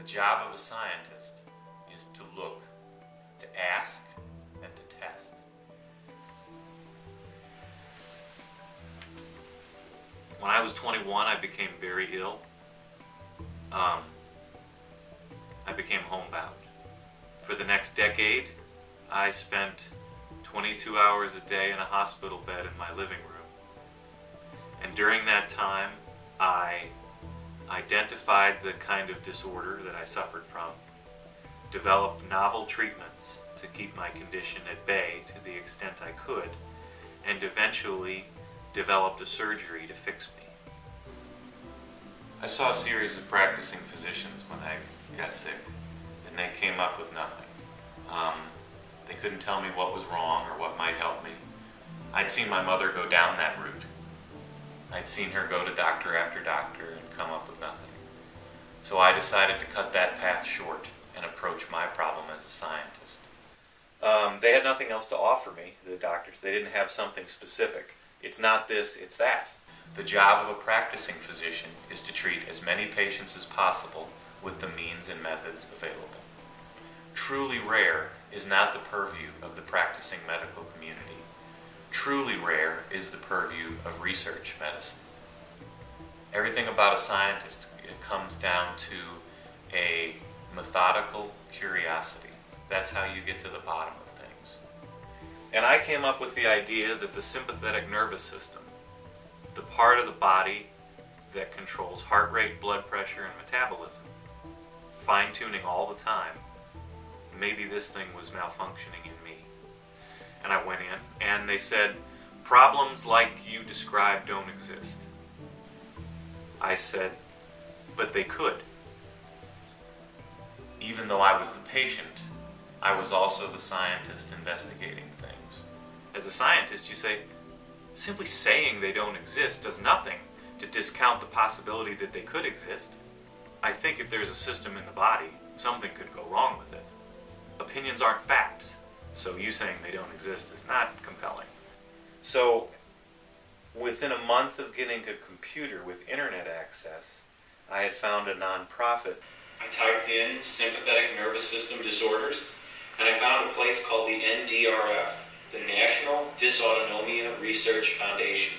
The job of a scientist is to look, to ask, and to test. When I was 21, I became very ill. I became homebound. For the next decade, I spent 22 hours a day in a hospital bed in my living room. And during that time, I identified the kind of disorder that I suffered from, developed novel treatments to keep my condition at bay to the extent I could, and eventually developed a surgery to fix me. I saw a series of practicing physicians when I got sick, and they came up with nothing. They couldn't tell me what was wrong or what might help me. I'd seen my mother go down that route. I'd seen her go to doctor after doctor and come up with nothing. So I decided to cut that path short and approach my problem as a scientist. They had nothing else to offer me, the doctors. They didn't have something specific. It's not this, it's that. The job of a practicing physician is to treat as many patients as possible with the means and methods available. Truly rare is not the purview of the practicing medical community. Truly rare is the purview of research medicine. Everything about a scientist comes down to a methodical curiosity. That's how you get to the bottom of things. And I came up with the idea that the sympathetic nervous system, the part of the body that controls heart rate, blood pressure, and metabolism, fine-tuning all the time, maybe this thing was malfunctioning in me. And I went in, and they said, problems like you described don't exist. I said, but they could. Even though I was the patient, I was also the scientist investigating things. As a scientist, you say, simply saying they don't exist does nothing to discount the possibility that they could exist. I think if there's a system in the body, something could go wrong with it. Opinions aren't facts, so you saying they don't exist is not compelling. So, within a month of getting a computer with internet access, I had found a nonprofit. I typed in sympathetic nervous system disorders, and I found a place called the NDRF, the National Dysautonomia Research Foundation.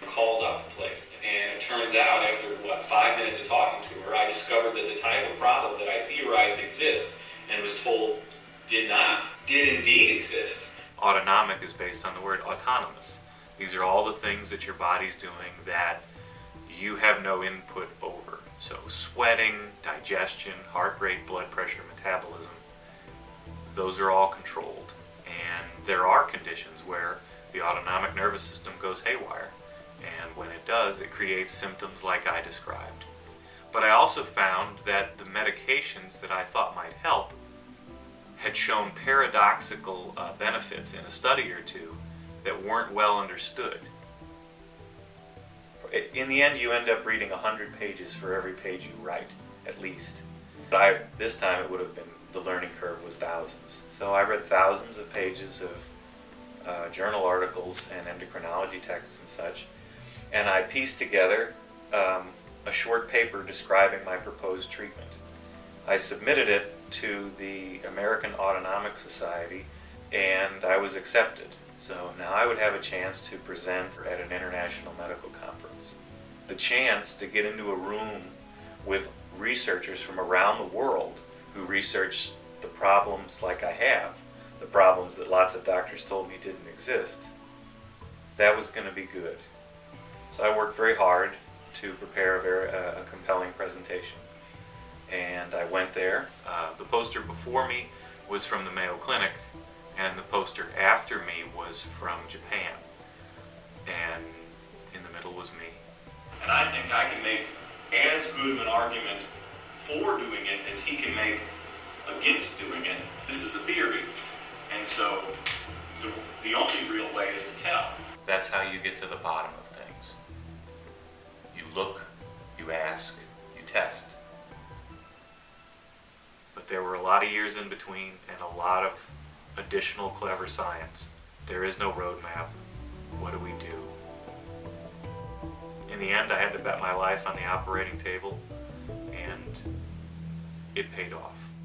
I called up the place, and it turns out after, 5 minutes of talking to her, I discovered that the type of problem that I theorized exists and was told did indeed exist. Autonomic is based on the word autonomous. These are all the things that your body's doing that you have no input over. So sweating, digestion, heart rate, blood pressure, metabolism, those are all controlled. And there are conditions where the autonomic nervous system goes haywire. And when it does, it creates symptoms like I described. But I also found that the medications that I thought might help had shown paradoxical benefits in a study or two that weren't well understood. In the end, you end up reading 100 pages for every page you write, at least. But this time it would have been, the learning curve was thousands. So I read thousands of pages of journal articles and endocrinology texts and such, and I pieced together a short paper describing my proposed treatment. I submitted it to the American Autonomic Society, and I was accepted. So now I would have a chance to present at an international medical conference. The chance to get into a room with researchers from around the world who research the problems like I have, the problems that lots of doctors told me didn't exist, that was going to be good. So I worked very hard to prepare a compelling presentation. And I went there. The poster before me was from the Mayo Clinic, and the poster after me was from Japan. And in the middle was me. And I think I can make as good of an argument for doing it as he can make against doing it. This is a theory. And so the only real way is to tell. That's how you get to the bottom of things. You look, you ask, you test. But there were a lot of years in between and a lot of additional clever science. There is no roadmap. What do we do? In the end, I had to bet my life on the operating table, and it paid off.